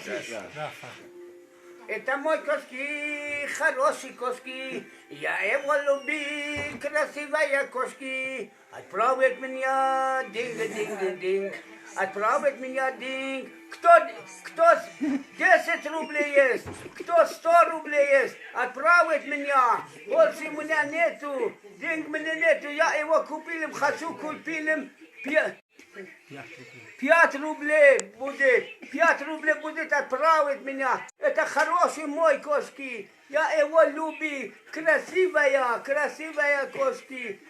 Да. Это мой кошки, хороший кошки, я его люблю, красивая кошки. Отправит меня динг-динг-динг, отправит меня динг. Кто 10 рублей есть, кто 100 рублей есть, отправит меня. Больше у меня нету, денег у меня нету, я его купил, хочу купил 5 рублей будет, 5 рублей будет отправить меня. Это хороший мой кошки, я его люблю, красивая кошки.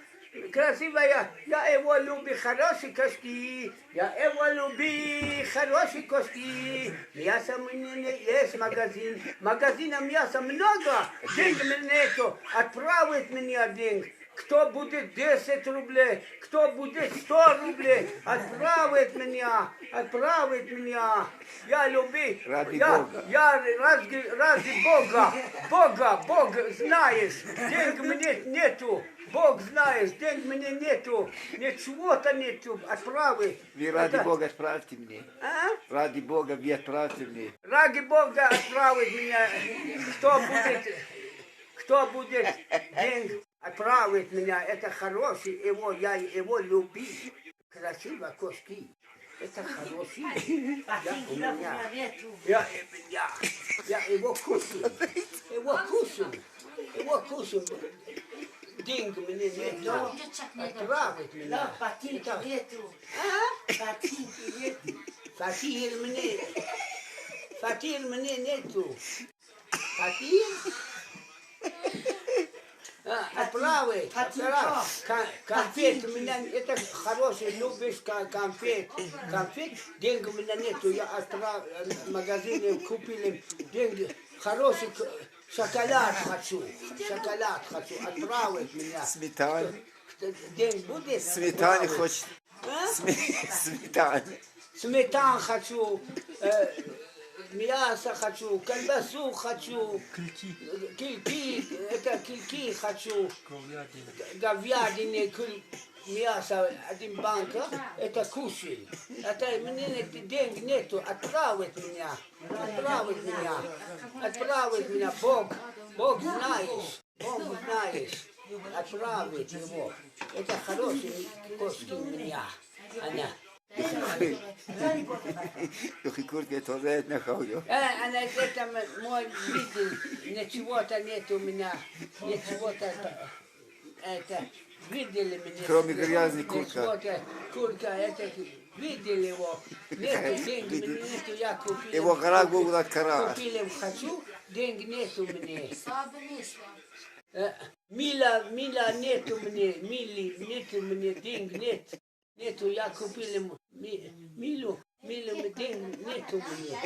Красивая, я его люблю, хорошие кошки, я его люблю, хорошие кошки. Мясо у меня есть магазина мяса много, денег нету, отправить меня денег. Кто будет 10 рублей, кто будет 100 рублей, отправить меня. Я люблю, ради Бога, знаешь, денег мне нету. Бог знаешь, денег мне нету, ничего-то нету, отправить. Вы ради Бога отправьте мне. А? Ради Бога вы отправьте мне. Ради Бога отправить меня, кто будет денег отправить меня, это хороший, я его люблю. Красиво кошки, это хороший. Я его кушаю. Деньги мне нету. Отправить меня. Ботинки нету. Ботинки нету. Фатир мне нету. Фатир? Отправить. Конфет у меня, это хороший, любишь конфет. Деньги у меня нету. Я в магазине купил деньги. Хороший шоколад хочу. Отправить меня. Сметана. День будет? Сметане хочет. Сметане. Сметан хочу. Мясо хочу, колбасу хочу, кильки хочу, говядины, мясо, 1 банка, это кушай. Это мне денег нету, отправить меня, Бог знаешь, отправить его. Это хороший кошки у меня, она. Куртка тоже на хауё. Она это мой видел, ничего-то нет у меня, это видели меня. Кроме грязной куртка. Куртка, это видели его, нету денег, нету, я купил. Его гора Богу от кара. Купил, хочу, денег нет у меня. Мила нету мне, нету мне, денег нет. Нету, я купил ему Милу, денег нету мне.